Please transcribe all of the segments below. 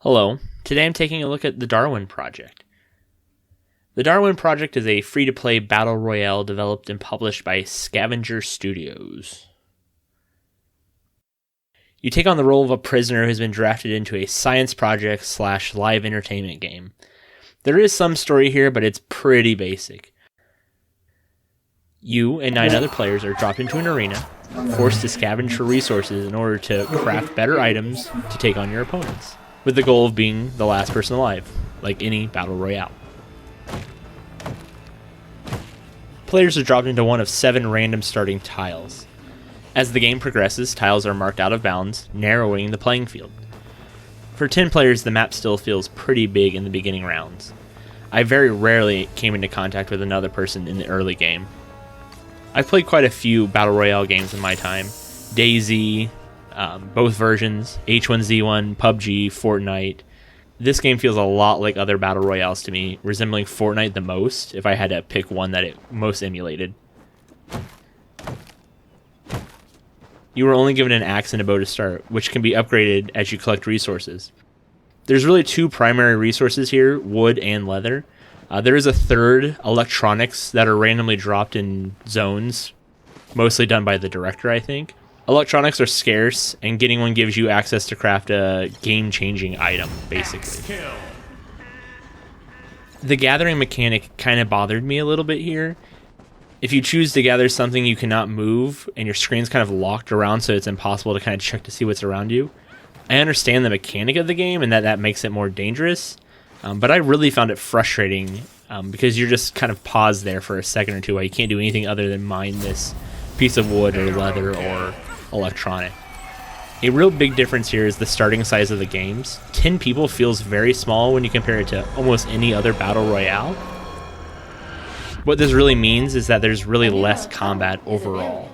Hello, today I'm taking a look at the Darwin Project. The Darwin Project is a free-to-play battle royale developed and published by Scavenger Studios. You take on the role of a prisoner who's been drafted into a science project / live entertainment game. There is some story here, but it's pretty basic. You and 9 other players are dropped into an arena, forced to scavenge for resources in order to craft better items to take on your opponents, with the goal of being the last person alive, like any battle royale. Players are dropped into one of 7 random starting tiles. As the game progresses, tiles are marked out of bounds, narrowing the playing field. For 10 players, the map still feels pretty big in the beginning rounds. I very rarely came into contact with another person in the early game. I've played quite a few battle royale games in my time. DayZ, both versions, H1Z1, PUBG, Fortnite. This game feels a lot like other battle royales to me, resembling Fortnite the most if I had to pick one that it most emulated. You are only given an axe and a bow to start, which can be upgraded as you collect resources. There's really 2 primary resources here, wood and leather. There is a third, electronics, that are randomly dropped in zones, mostly done by the director, I think. Electronics are scarce, and getting one gives you access to craft a game-changing item, basically. The gathering mechanic kind of bothered me a little bit here. If you choose to gather something you cannot move, and your screen's kind of locked around so it's impossible to kind of check to see what's around you. I understand the mechanic of the game and that makes it more dangerous, but I really found it frustrating because you're just kind of paused there for a second or two while you can't do anything other than mine this piece of wood or leather or electronic. A real big difference here is the starting size of the games. 10 people feels very small when you compare it to almost any other battle royale. What this really means is that there's really less combat overall.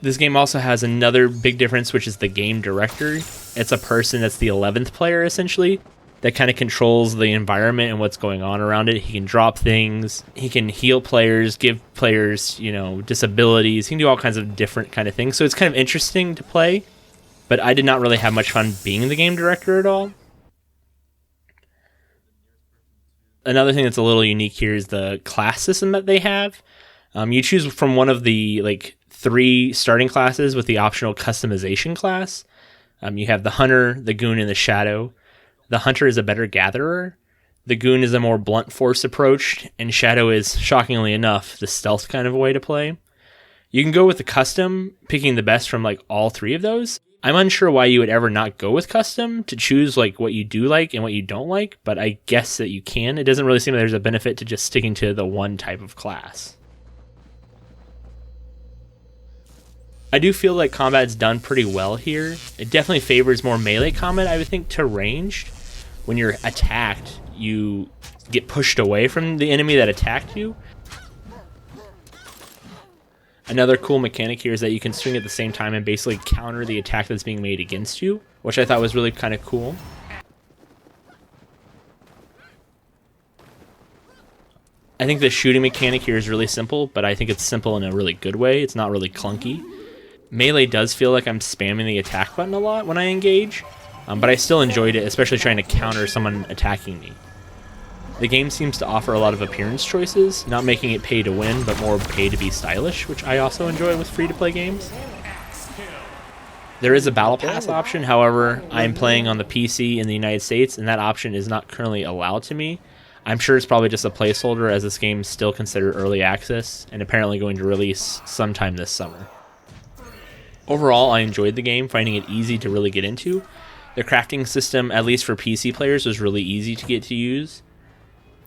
This game also has another big difference, which is the game director. It's a person that's the 11th player, essentially, that kind of controls the environment and what's going on around it. He can drop things, he can heal players, give players, disabilities. He can do all kinds of different kind of things. So it's kind of interesting to play, but I did not really have much fun being the game director at all. Another thing that's a little unique here is the class system that they have. You choose from one of the 3 starting classes with the optional customization class. You have the Hunter, the Goon, and the Shadow. The Hunter is a better gatherer. The Goon is a more blunt force approach, and Shadow is, shockingly enough, the stealth kind of way to play. You can go with the custom, picking the best from all 3 of those. I'm unsure why you would ever not go with custom to choose what you do like and what you don't like, but I guess that you can. It doesn't really seem like there's a benefit to just sticking to the one type of class. I do feel like combat's done pretty well here. It definitely favors more melee combat, I would think, to ranged. When you're attacked, you get pushed away from the enemy that attacked you. Another cool mechanic here is that you can swing at the same time and basically counter the attack that's being made against you, which I thought was really kind of cool. I think the shooting mechanic here is really simple, but I think it's simple in a really good way. It's not really clunky. Melee does feel like I'm spamming the attack button a lot when I engage, but I still enjoyed it, especially trying to counter someone attacking me. The game seems to offer a lot of appearance choices, not making it pay to win, but more pay to be stylish, which I also enjoy with free-to-play games. There is a Battle Pass option, however, I'm playing on the PC in the United States, and that option is not currently allowed to me. I'm sure it's probably just a placeholder, as this game is still considered early access, and apparently going to release sometime this summer. Overall, I enjoyed the game, finding it easy to really get into. The crafting system, at least for PC players, was really easy to get to use.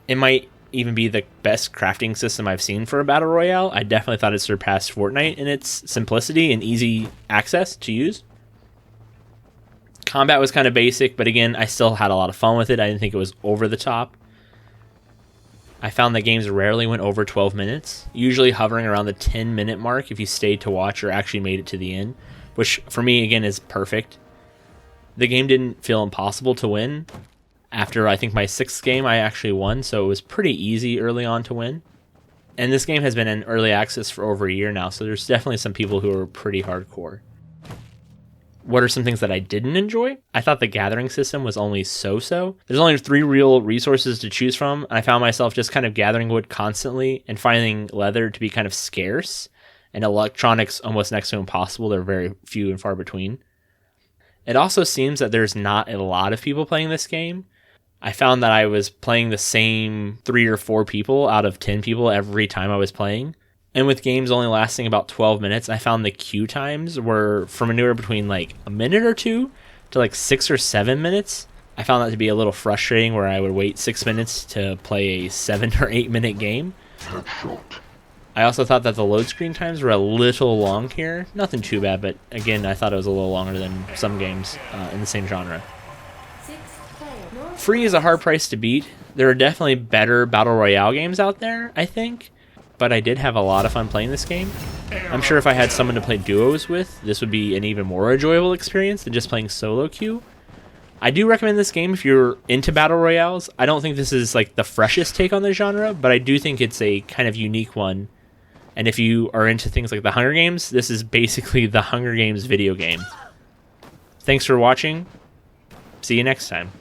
It might even be the best crafting system I've seen for a battle royale. I definitely thought it surpassed Fortnite in its simplicity and easy access to use. Combat was kind of basic, but again, I still had a lot of fun with it. I didn't think it was over the top. I found that games rarely went over 12 minutes, usually hovering around the 10-minute mark if you stayed to watch or actually made it to the end, which for me, again, is perfect. The game didn't feel impossible to win. After, I think, my 6th game, I actually won, so it was pretty easy early on to win. And this game has been in early access for over a year now, so there's definitely some people who are pretty hardcore. What are some things that I didn't enjoy? I thought the gathering system was only so-so. There's only 3 real resources to choose from, and I found myself just kind of gathering wood constantly and finding leather to be kind of scarce, and electronics almost next to impossible. They're very few and far between. It also seems that there's not a lot of people playing this game. I found that I was playing the same 3 or 4 people out of 10 people every time I was playing. And with games only lasting about 12 minutes, I found the queue times were from anywhere between like a minute or 2 to like 6 or 7 minutes. I found that to be a little frustrating, where I would wait 6 minutes to play a 7 or 8 minute game. I also thought that the load screen times were a little long here. Nothing too bad, but again, I thought it was a little longer than some games in the same genre. Free is a hard price to beat. There are definitely better Battle Royale games out there, I think. But I did have a lot of fun playing this game. I'm sure if I had someone to play duos with, this would be an even more enjoyable experience than just playing solo queue. I do recommend this game if you're into Battle Royales. I don't think this is like the freshest take on the genre, but I do think it's a kind of unique one. And if you are into things like the Hunger Games, this is basically the Hunger Games video game. Thanks for watching. See you next time.